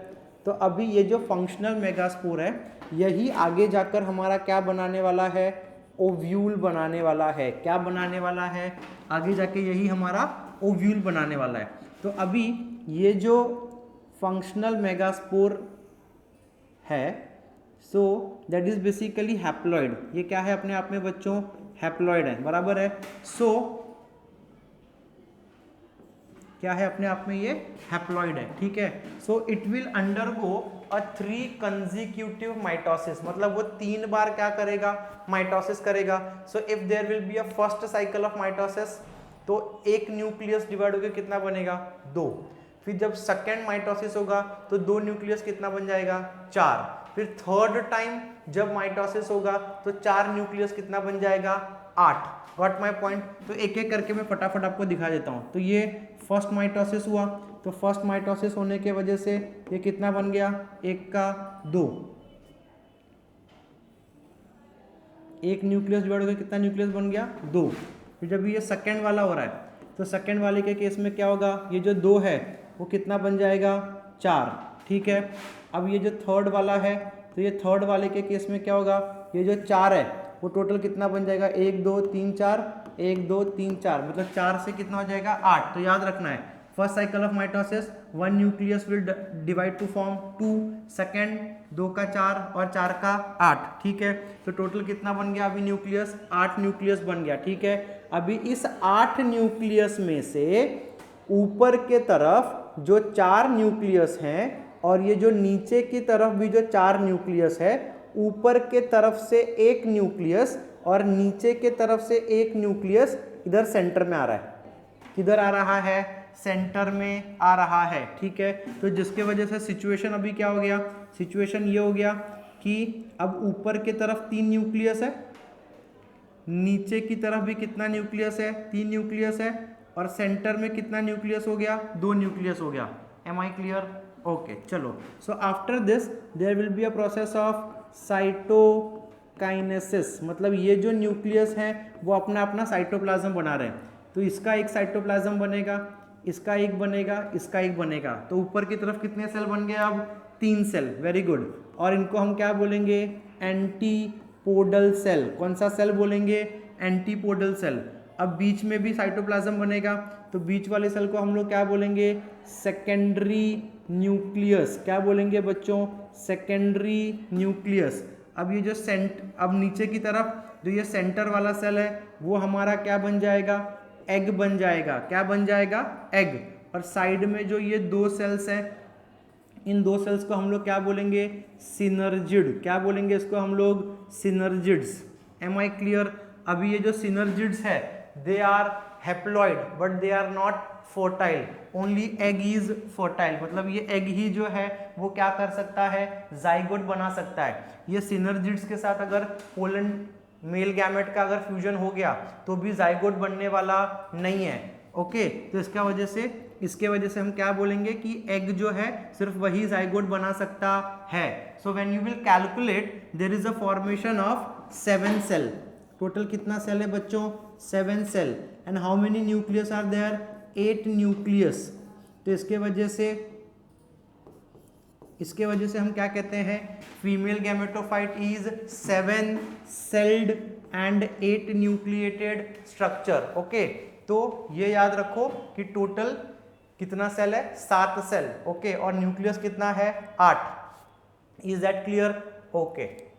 तो अभी ये जो फंक्शनल मेगास्पोर है, यही आगे जाकर हमारा क्या बनाने वाला है? ओव्यूल बनाने वाला है। क्या बनाने वाला है? आगे जाके यही हमारा ओव्यूल बनाने वाला है। तो अभी ये जो फंक्शनल मेगास्पोर है, so that is basically haploid. ये क्या है अपने आप में बच्चों? हैप्लॉइड है, बराबर है। सो क्या है अपने आप में? ये हैप्लॉइड है। ठीक है, so it will undergo a 3 consecutive mitosis, मतलब वो 3 बार क्या करेगा? माइटोसिस करेगा। So if there will be a first cycle of mitosis, तो एक न्यूक्लियस डिवाइड होकर कितना बनेगा? 2। फिर जब सेकेंड माइटोसिस होगा तो 2 न्यूक्लियस कितना बन जाएगा? 4। फिर थर्ड टाइम जब माइटोसिस होगा तो 4 न्यूक्लियस कितना बन जाएगा? 8। Got my point? तो एक एक करके मैं फटाफट आपको दिखा देता हूँ। तो ये फर्स्ट माइटोसिस हुआ, तो फर्स्ट माइटोसिस होने के वजह से ये कितना बन गया? 1 का 2। एक न्यूक्लियस डिवाइड होकर कितना न्यूक्लियस बन गया? 2। फिर जब ये सेकेंड वाला हो रहा है, तो सेकेंड वाले के केस में क्या होगा? ये जो 2 है वो कितना बन जाएगा? 4। ठीक है, अब ये जो थर्ड वाला है, तो ये थर्ड वाले के केस में क्या होगा? ये जो 4 है वो टोटल कितना बन जाएगा? 1 2 3 4, 1 2 3 4, मतलब 4 से कितना हो जाएगा? 8। तो याद रखना है, first cycle of mitosis 1 nucleus will divide two form 2, second 2 का 4 और 4 का 8। ठीक है, तो टोटल कितना बन गया अभी न्यूक्लियस? 8 न्यूक्लियस बन गया। ठीक है, अभी इस 8 न्यूक्लियस में से ऊपर के तरफ जो 4 न्यूक्लियस हैं, और ये जो नीचे की तरफ भी जो 4 न्यूक्लियस है, ऊपर के तरफ से 1 न्यूक्लियस और नीचे के तरफ से 1 न्यूक्लियस इधर सेंटर में आ रहा है। किधर आ रहा है? सेंटर में आ रहा है। ठीक है, तो जिसके वजह से सिचुएशन अभी क्या हो गया? सिचुएशन ये हो गया कि अब ऊपर की तरफ 3 न्यूक्लियस है, नीचे की तरफ भी कितना न्यूक्लियस है? 3 न्यूक्लियस है, और सेंटर में कितना न्यूक्लियस हो गया? 2 न्यूक्लियस हो गया। M I clear? ओके, चलो। So after this there will be a process of cytokinesis, मतलब ये जो न्यूक्लियस हैं वो अपना अपना साइटोप्लाज्म बना रहे हैं। तो इसका एक साइटोप्लाज्म बनेगा, इसका एक बनेगा, इसका एक बनेगा। तो ऊपर की तरफ कितने सेल बन गए? अब 3 सेल। Very good. और इनको हम क्या बोलेंगे? Antipodal cell. कौन सा सेल बोलेंगे? Antipodal cell. अब बीच में भी साइटोप्लाज्म बनेगा, तो बीच वाले सेल को हम लोग क्या बोलेंगे? Secondary nucleus. क्या बोलेंगे बच्चों? Secondary nucleus. अब ये जो अब नीचे की तरफ जो ये सेंटर वाला सेल है वो हमारा क्या बन जाएगा? एग बन जाएगा। क्या बन जाएगा? एग। और साइड में जो ये 2 सेल्स हैं, इन 2 सेल्स को हम लोग क्या बोलेंगे? सिनर्जिड। क्या बोलेंगे इसको हम लोग? सिनर्जिड्स। Am I clear? अभी ये जो सिनर्जिड्स है they are haploid but they are not fertile, only egg is fertile, मतलब ये एग ही जो है वो क्या कर सकता है, जाइगोट बना सकता है। ये सिनर्जिड्स के साथ अगर पोलन मेल गैमेट का अगर फ्यूजन हो गया तो भी जाइगोट बनने वाला नहीं है। ओके, तो इसके वजह से हम क्या बोलेंगे कि एग जो है सिर्फ वही जाइगोट बना सकता है। So when you will calculate there is a formation of 7 cell. Total कितना सेल है बच्चों, 7 cell, and how many nucleus are there, 8 nucleus. तो इसके वजह से हम क्या कहते हैं, female gametophyte is 7 celled and 8 nucleated structure. Okay, तो ये याद रखो कि टोटल कितना सेल है, 7 सेल। ओके, और न्यूक्लियस कितना है, 8। Is that clear? ओके।